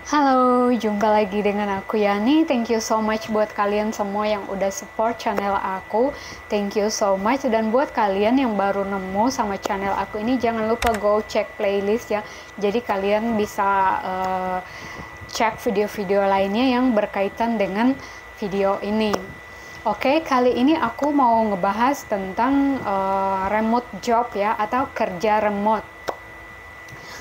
Halo, jumpa lagi dengan aku Yani. Thank you so much buat kalian semua yang udah support channel aku. Thank you so much. Dan buat kalian yang baru nemu sama channel aku ini, jangan lupa go cek playlist ya. Jadi kalian bisa cek video-video lainnya yang berkaitan dengan video ini. Oke, kali ini aku mau ngebahas tentang remote job ya, atau kerja remote.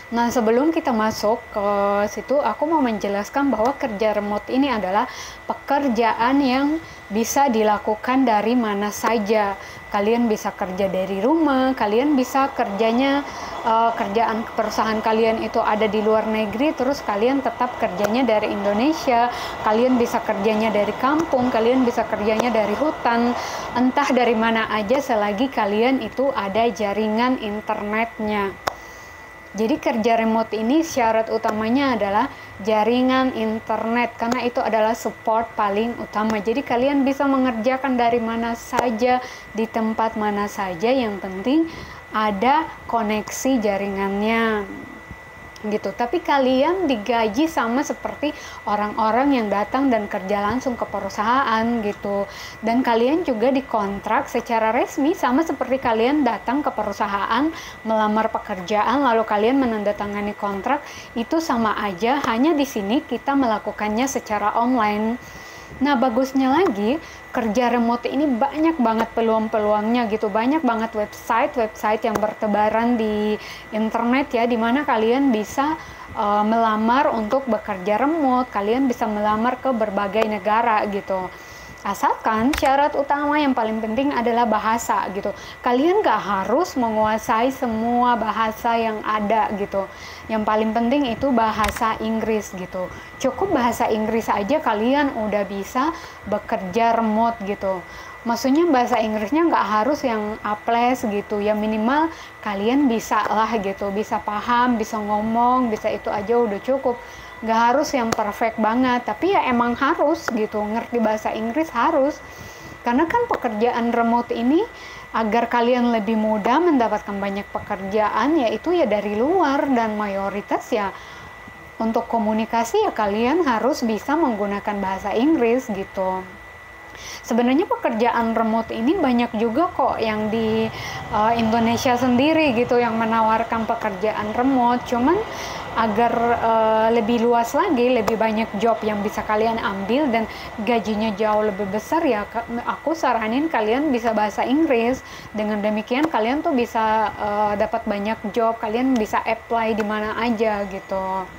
Nah, sebelum kita masuk ke situ, aku mau menjelaskan bahwa kerja remote ini adalah pekerjaan yang bisa dilakukan dari mana saja. Kalian bisa kerja dari rumah, kalian bisa kerjanya, kerjaan perusahaan kalian itu ada di luar negeri, terus kalian tetap kerjanya dari Indonesia, kalian bisa kerjanya dari kampung, kalian bisa kerjanya dari hutan, entah dari mana aja selagi kalian itu ada jaringan internetnya. Jadi kerja remote ini syarat utamanya adalah jaringan internet, karena itu adalah support paling utama. Jadi kalian bisa mengerjakan dari mana saja, di tempat mana saja, yang penting ada koneksi jaringannya gitu. Tapi kalian digaji sama seperti orang-orang yang datang dan kerja langsung ke perusahaan gitu. Dan kalian juga dikontrak secara resmi sama seperti kalian datang ke perusahaan melamar pekerjaan lalu kalian menandatangani kontrak, itu sama aja, hanya di sini kita melakukannya secara online. Nah, bagusnya lagi, kerja remote ini banyak banget peluang-peluangnya gitu. Banyak banget website yang bertebaran di internet ya, dimana kalian bisa melamar untuk bekerja remote. Kalian bisa melamar ke berbagai negara gitu. Asalkan syarat utama yang paling penting adalah bahasa gitu. Kalian gak harus menguasai semua bahasa yang ada gitu. Yang paling penting itu bahasa Inggris gitu. Cukup bahasa Inggris aja kalian udah bisa bekerja remote gitu. Maksudnya bahasa Inggrisnya nggak harus yang A+ gitu ya, minimal kalian bisa lah gitu, bisa paham, bisa ngomong, bisa itu aja udah cukup. Nggak harus yang perfect banget, tapi ya emang harus gitu, ngerti bahasa Inggris harus. Karena kan pekerjaan remote ini agar kalian lebih mudah mendapatkan banyak pekerjaan, yaitu ya dari luar, dan mayoritas ya untuk komunikasi ya kalian harus bisa menggunakan bahasa Inggris gitu. Sebenarnya pekerjaan remote ini banyak juga kok yang di Indonesia sendiri gitu yang menawarkan pekerjaan remote, cuman agar lebih luas lagi, lebih banyak job yang bisa kalian ambil dan gajinya jauh lebih besar ya, aku saranin kalian bisa bahasa Inggris. Dengan demikian kalian tuh bisa dapat banyak job, kalian bisa apply di mana aja gitu.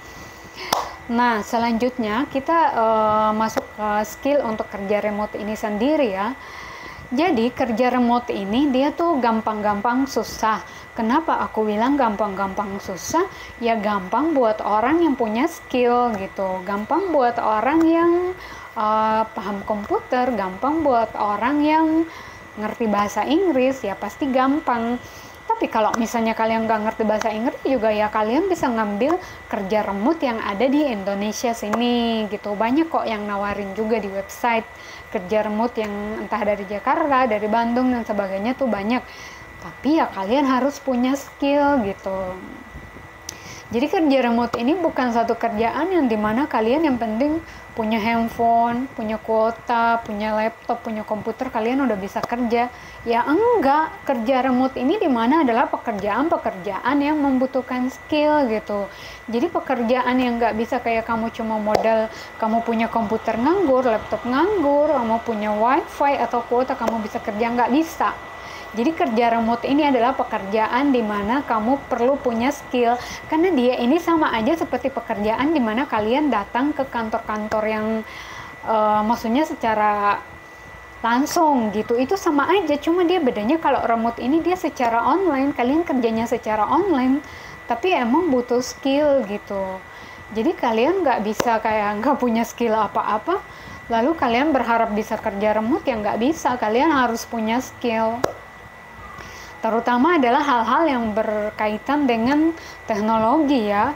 Nah, selanjutnya kita masuk ke skill untuk kerja remote ini sendiri ya. Jadi kerja remote ini dia tuh gampang-gampang susah. Kenapa aku bilang gampang-gampang susah? Ya gampang buat orang yang punya skill gitu. Gampang buat orang yang paham komputer, gampang buat orang yang ngerti bahasa Inggris, ya pasti gampang. Tapi kalau misalnya kalian nggak ngerti bahasa Inggris juga ya kalian bisa ngambil kerja remote yang ada di Indonesia sini gitu. Banyak kok yang nawarin juga di website kerja remote yang entah dari Jakarta, dari Bandung dan sebagainya tuh banyak. Tapi ya kalian harus punya skill gitu. Jadi kerja remote ini bukan satu kerjaan yang dimana kalian yang penting punya handphone, punya kuota, punya laptop, punya komputer, kalian udah bisa kerja. Ya enggak, kerja remote ini dimana adalah pekerjaan-pekerjaan yang membutuhkan skill gitu. Jadi pekerjaan yang nggak bisa kayak kamu cuma modal, kamu punya komputer nganggur, laptop nganggur, kamu punya wifi atau kuota kamu bisa kerja, nggak bisa. Jadi kerja remote ini adalah pekerjaan di mana kamu perlu punya skill, karena dia ini sama aja seperti pekerjaan di mana kalian datang ke kantor-kantor yang maksudnya secara langsung gitu, itu sama aja, cuma dia bedanya kalau remote ini dia secara online, kalian kerjanya secara online, tapi emang butuh skill gitu. Jadi kalian nggak bisa kayak nggak punya skill apa-apa, lalu kalian berharap bisa kerja remote, ya nggak bisa, kalian harus punya skill. Terutama adalah hal-hal yang berkaitan dengan teknologi ya,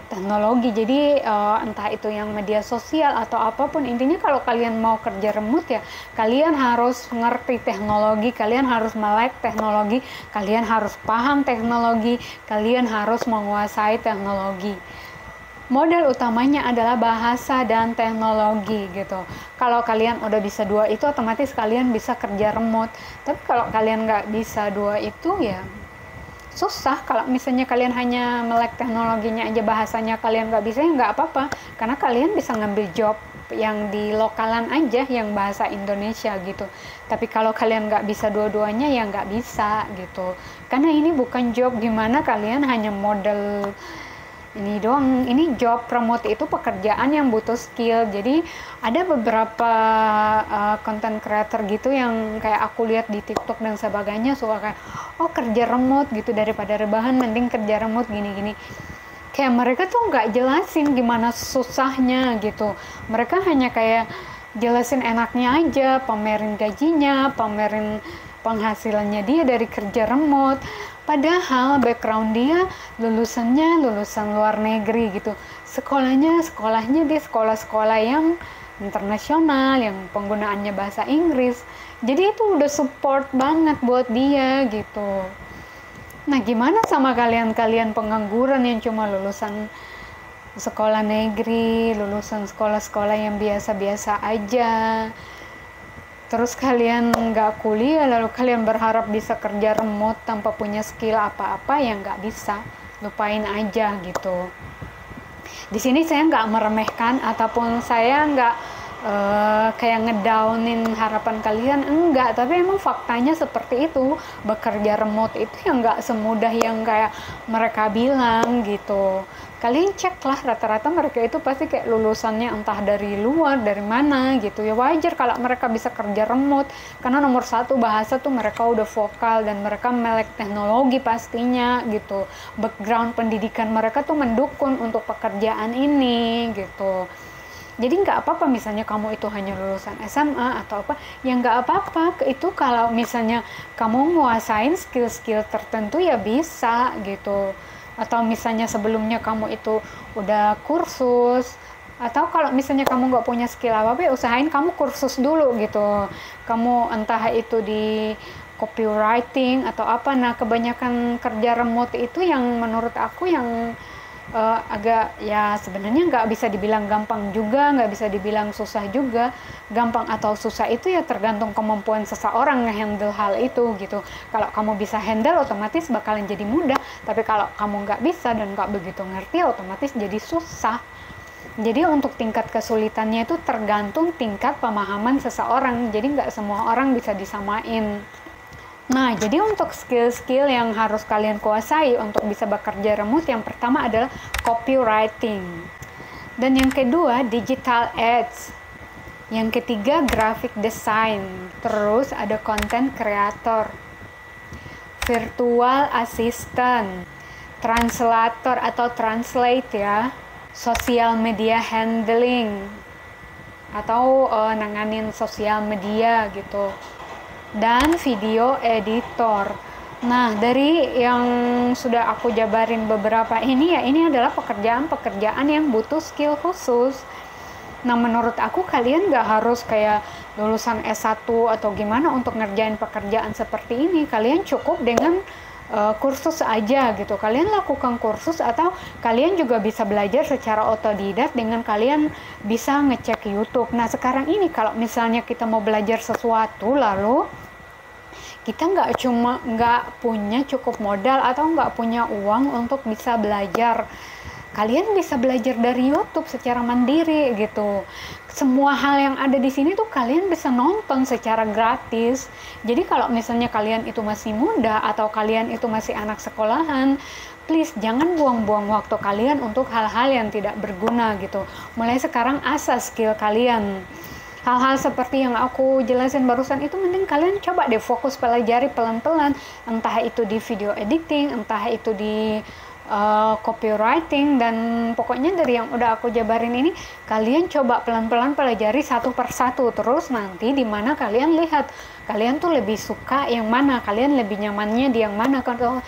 teknologi. Jadi entah itu yang media sosial atau apapun, intinya kalau kalian mau kerja remote ya kalian harus ngerti teknologi, kalian harus melek teknologi, kalian harus paham teknologi, kalian harus menguasai teknologi. modal utamanya adalah bahasa dan teknologi gitu. Kalau kalian udah bisa dua itu, otomatis kalian bisa kerja remote. Tapi kalau kalian nggak bisa dua itu, ya susah. Kalau misalnya kalian hanya melek teknologinya aja, bahasanya kalian nggak bisa, ya nggak apa-apa, karena kalian bisa ngambil job yang di lokalan aja yang bahasa Indonesia gitu. Tapi kalau kalian nggak bisa dua-duanya, ya nggak bisa gitu, karena ini bukan job gimana kalian hanya model ini doang. Ini job remote itu pekerjaan yang butuh skill. Jadi ada beberapa content creator gitu yang kayak aku lihat di TikTok dan sebagainya, suka kayak, oh kerja remote gitu, daripada rebahan mending kerja remote gini-gini. Kayak mereka tuh nggak jelasin gimana susahnya gitu. Mereka hanya kayak jelasin enaknya aja, pamerin gajinya, pamerin penghasilannya dia dari kerja remote. Padahal background dia lulusannya lulusan luar negeri gitu. Sekolahnya di sekolah-sekolah yang internasional, yang penggunaannya bahasa Inggris. Jadi itu udah support banget buat dia gitu. Nah, gimana sama kalian pengangguran yang cuma lulusan sekolah negeri, lulusan sekolah-sekolah yang biasa-biasa aja, terus kalian nggak kuliah, lalu kalian berharap bisa kerja remote tanpa punya skill apa-apa, ya nggak bisa, lupain aja gitu. Di sini saya nggak meremehkan ataupun saya nggak kayak ngedownin harapan kalian, enggak, tapi emang faktanya seperti itu. Bekerja remote itu yang nggak semudah yang kayak mereka bilang gitu. Kalian cek lah, rata-rata mereka itu pasti kayak lulusannya entah dari luar, dari mana gitu. Ya wajar kalau mereka bisa kerja remote, karena nomor satu bahasa tuh mereka udah vokal dan mereka melek teknologi pastinya gitu. Background pendidikan mereka tuh mendukung untuk pekerjaan ini gitu. Jadi nggak apa-apa misalnya kamu itu hanya lulusan SMA atau apa, ya nggak apa-apa. Itu kalau misalnya kamu nguasain skill-skill tertentu, ya bisa gitu. Atau misalnya sebelumnya kamu itu udah kursus, atau kalau misalnya kamu nggak punya skill apa-apa, ya usahain kamu kursus dulu gitu. Kamu entah itu di copywriting atau apa. Nah, kebanyakan kerja remote itu yang menurut aku yang agak, ya sebenarnya nggak bisa dibilang gampang juga, nggak bisa dibilang susah juga. Gampang atau susah itu ya tergantung kemampuan seseorang nge-handle hal itu gitu. Kalau kamu bisa handle, otomatis bakalan jadi mudah. Tapi kalau kamu nggak bisa dan nggak begitu ngerti, otomatis jadi susah. Jadi untuk tingkat kesulitannya itu tergantung tingkat pemahaman seseorang. Jadi nggak semua orang bisa disamain. Nah, jadi untuk skill-skill yang harus kalian kuasai untuk bisa bekerja remote, yang pertama adalah copywriting. Dan yang kedua, digital ads. Yang ketiga, graphic design. Terus ada content creator, virtual assistant, translator atau translate ya, social media handling, atau nanganin sosial media gitu, dan video editor. Nah, dari yang sudah aku jabarin beberapa ini, ya ini adalah pekerjaan-pekerjaan yang butuh skill khusus. Nah, menurut aku kalian gak harus kayak lulusan S1 atau gimana untuk ngerjain pekerjaan seperti ini. Kalian cukup dengan kursus aja gitu. Kalian lakukan kursus, atau kalian juga bisa belajar secara otodidak dengan kalian bisa ngecek YouTube. Nah, sekarang ini kalau misalnya kita mau belajar sesuatu, lalu kita nggak punya cukup modal atau nggak punya uang untuk bisa belajar, kalian bisa belajar dari YouTube secara mandiri gitu. Semua hal yang ada di sini tuh kalian bisa nonton secara gratis. Jadi kalau misalnya kalian itu masih muda atau kalian itu masih anak sekolahan, please jangan buang-buang waktu kalian untuk hal-hal yang tidak berguna gitu. Mulai sekarang asah skill kalian. Hal-hal seperti yang aku jelasin barusan itu mending kalian coba deh fokus pelajari pelan-pelan, entah itu di video editing, entah itu di copywriting, dan pokoknya dari yang udah aku jabarin ini kalian coba pelan-pelan pelajari satu persatu. Terus nanti di mana kalian lihat kalian tuh lebih suka yang mana, kalian lebih nyamannya di yang mana. Kalau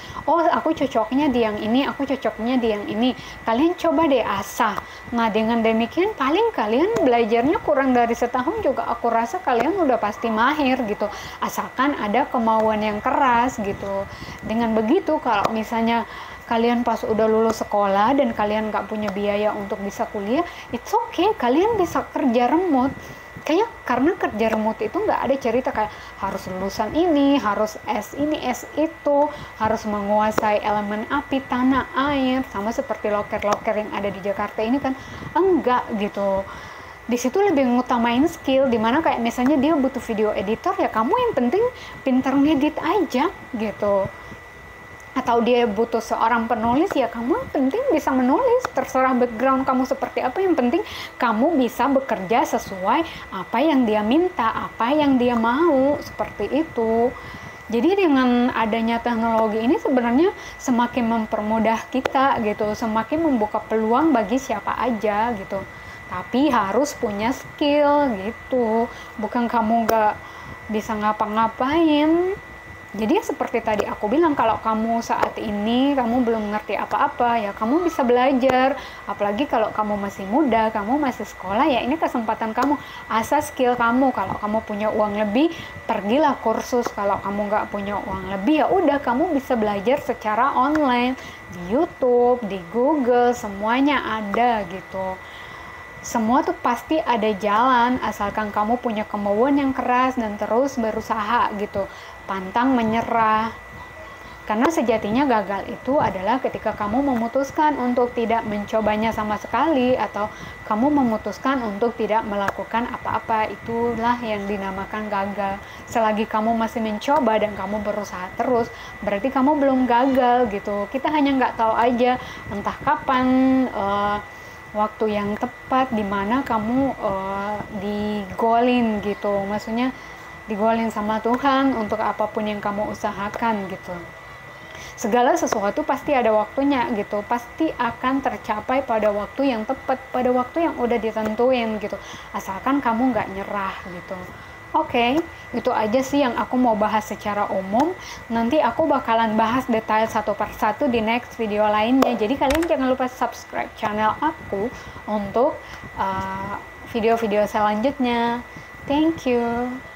aku cocoknya di yang ini, aku cocoknya di yang ini, kalian coba deh asah. Nah, dengan demikian paling kalian belajarnya kurang dari setahun juga aku rasa kalian udah pasti mahir gitu, asalkan ada kemauan yang keras gitu. Dengan begitu kalau misalnya kalian pas udah lulus sekolah dan kalian nggak punya biaya untuk bisa kuliah, it's okay, kalian bisa kerja remote. Karena kerja remote itu nggak ada cerita kayak harus lulusan ini, harus S ini, S itu, harus menguasai elemen api, tanah, air, sama seperti loker-loker yang ada di Jakarta ini kan, enggak gitu. Di situ lebih ngutamain skill, dimana kayak misalnya dia butuh video editor, ya kamu yang penting pinter ngedit aja gitu. Atau dia butuh seorang penulis, ya kamu yang penting bisa menulis, terserah background kamu seperti apa, yang penting kamu bisa bekerja sesuai apa yang dia minta, apa yang dia mau, seperti itu. Jadi dengan adanya teknologi ini sebenarnya semakin mempermudah kita gitu, semakin membuka peluang bagi siapa aja gitu. Tapi harus punya skill gitu, bukan kamu gak bisa ngapa-ngapain. Jadi seperti tadi aku bilang, kalau kamu saat ini kamu belum ngerti apa-apa, ya kamu bisa belajar. Apalagi kalau kamu masih muda, kamu masih sekolah, ya ini kesempatan kamu, asah skill kamu. Kalau kamu punya uang lebih, pergilah kursus. Kalau kamu nggak punya uang lebih, ya udah kamu bisa belajar secara online di YouTube, di Google, semuanya ada gitu. Semua tuh pasti ada jalan, asalkan kamu punya kemauan yang keras dan terus berusaha gitu, pantang menyerah. Karena sejatinya gagal itu adalah ketika kamu memutuskan untuk tidak mencobanya sama sekali, atau kamu memutuskan untuk tidak melakukan apa-apa, itulah yang dinamakan gagal. Selagi kamu masih mencoba dan kamu berusaha terus, berarti kamu belum gagal gitu. Kita hanya nggak tahu aja entah kapan waktu yang tepat dimana kamu digolin gitu, maksudnya digolin sama Tuhan untuk apapun yang kamu usahakan gitu. Segala sesuatu pasti ada waktunya gitu, pasti akan tercapai pada waktu yang tepat, pada waktu yang udah ditentuin gitu, asalkan kamu nggak nyerah gitu. Oke, itu aja sih yang aku mau bahas secara umum. Nanti aku bakalan bahas detail satu persatu di next video lainnya. Jadi kalian jangan lupa subscribe channel aku untuk video-video selanjutnya. Thank you.